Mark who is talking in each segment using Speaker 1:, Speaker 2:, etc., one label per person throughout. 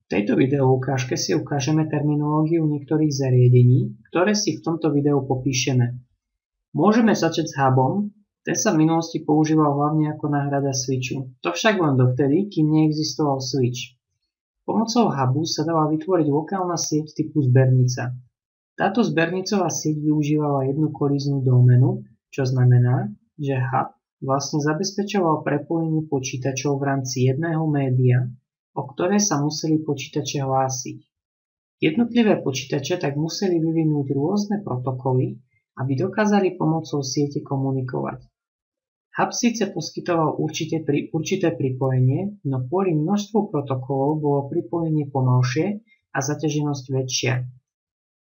Speaker 1: V tejto videoukážke si ukážeme terminológiu niektorých zariadení, ktoré si v tomto videu popíšeme. Môžeme začať s hubom, ten sa v minulosti používal hlavne ako náhrada switchu. To však len dovtedy, kým neexistoval switch. Pomocou hubu sa dala vytvoriť lokálna sieť typu zbernica. Táto zbernicová sieť využívala jednu kolíznú doménu, čo znamená, že hub vlastne zabezpečoval prepojenie počítačov v rámci jedného média, o ktoré sa museli počítače hlásiť. Jednotlivé počítače tak museli vyvinúť rôzne protokoly, aby dokázali pomocou siete komunikovať. Hub síce poskytoval určité pripojenie, no kvôli množstvu protokolov bolo pripojenie pomalšie a zaťaženosť väčšia.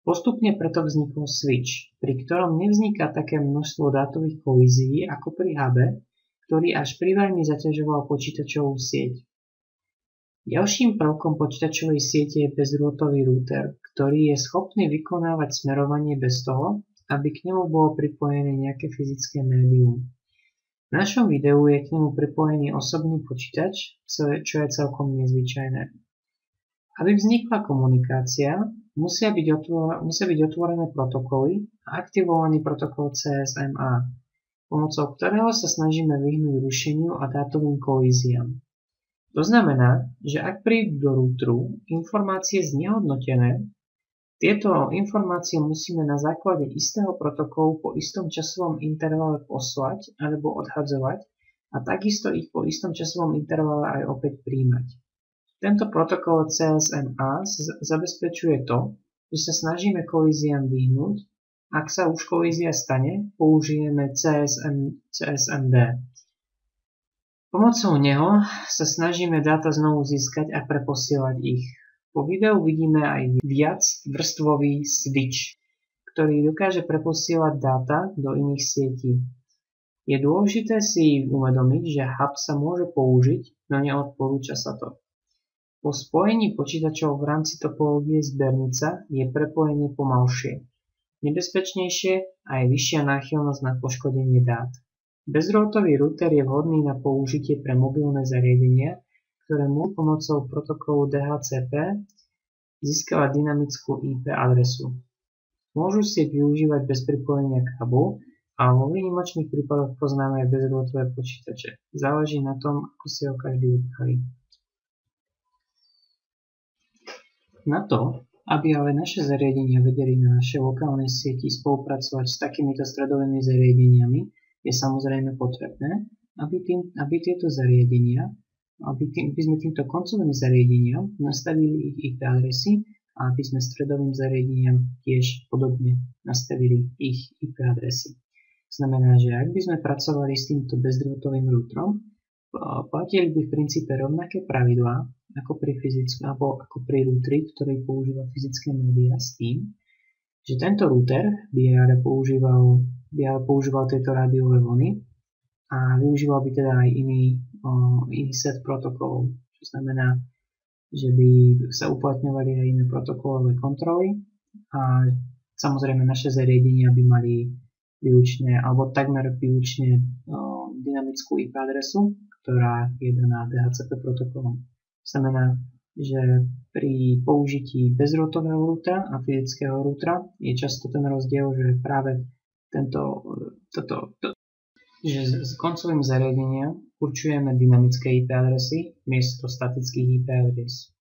Speaker 1: Postupne preto vznikol switch, pri ktorom nevzniká také množstvo dátových kolízií ako pri hube, ktorý až priveľmi zaťažoval počítačovú sieť. Ďalším prvkom počítačovej siete je bezdrôtový router, ktorý je schopný vykonávať smerovanie bez toho, aby k nemu bolo pripojené nejaké fyzické médium. V našom videu je k nemu pripojený osobný počítač, čo je celkom nezvyčajné. Aby vznikla komunikácia, musia byť otvorené protokoly a aktivovaný protokol CSMA, pomocou ktorého sa snažíme vyhnúť rušeniu a dátovým kolíziám. To znamená, že ak prídu do routeru informácie znehodnotené, tieto informácie musíme na základe istého protokolu po istom časovom intervale poslať alebo odhadzovať a takisto ich po istom časovom intervale aj opäť príjmať. Tento protokol CSMA zabezpečuje to, že sa snažíme kolíziám vyhnúť. Ak sa už kolízia stane, použijeme CSMD. Pomocou neho sa snažíme dáta znovu získať a preposielať ich. Po videu vidíme aj viac vrstvový switch, ktorý dokáže preposielať dáta do iných sietí. Je dôležité si uvedomiť, že hub sa môže použiť, no neodporúča sa to. Po spojení počítačov v rámci topológie zbernica je prepojenie pomalšie, nebezpečnejšie a je vyššia náchylnosť na poškodenie dát. Bezdrôtový router je vhodný na použitie pre mobilné zariadenia, ktoré môžu pomocou protokolu DHCP získavať dynamickú IP adresu. Môžu sieť využívať bez pripojenia káblu a vo výnimočných prípadoch poznáme aj bezdrôtové počítače. Záleží na tom, ako si ho každý objaví. Na to, aby ale naše zariadenia vedeli na našej lokálnej sieti spolupracovať s takýmito stredovými zariadeniami, je samozrejme potrebné, aby tieto zariadenia, aby sme týmto koncovým zariadeniam nastavili ich IP adresy a aby sme stredovým zariadeniam tiež podobne nastavili ich IP adresy. Znamená, že ak by sme pracovali s týmto bezdrôtovým routerom, platili by v princípe rovnaké pravidlá ako pri routeri, ktorý používa fyzické médiá, s tým, že tento router by ale používal tieto rádiové vlny a využíval by teda aj iný set protokolov, čo znamená, že by sa uplatňovali aj iné protokolové kontroly a samozrejme naše zariadenia by mali výlučne alebo takmer výlučne dynamickú IP adresu, ktorá je daná DHCP protokolom. Znamená, že pri použití bezdrôtového routera a fyzického routera je často ten rozdiel, že práve že s koncovým zariadeniam určujeme dynamické IP adresy miesto statických IP adres.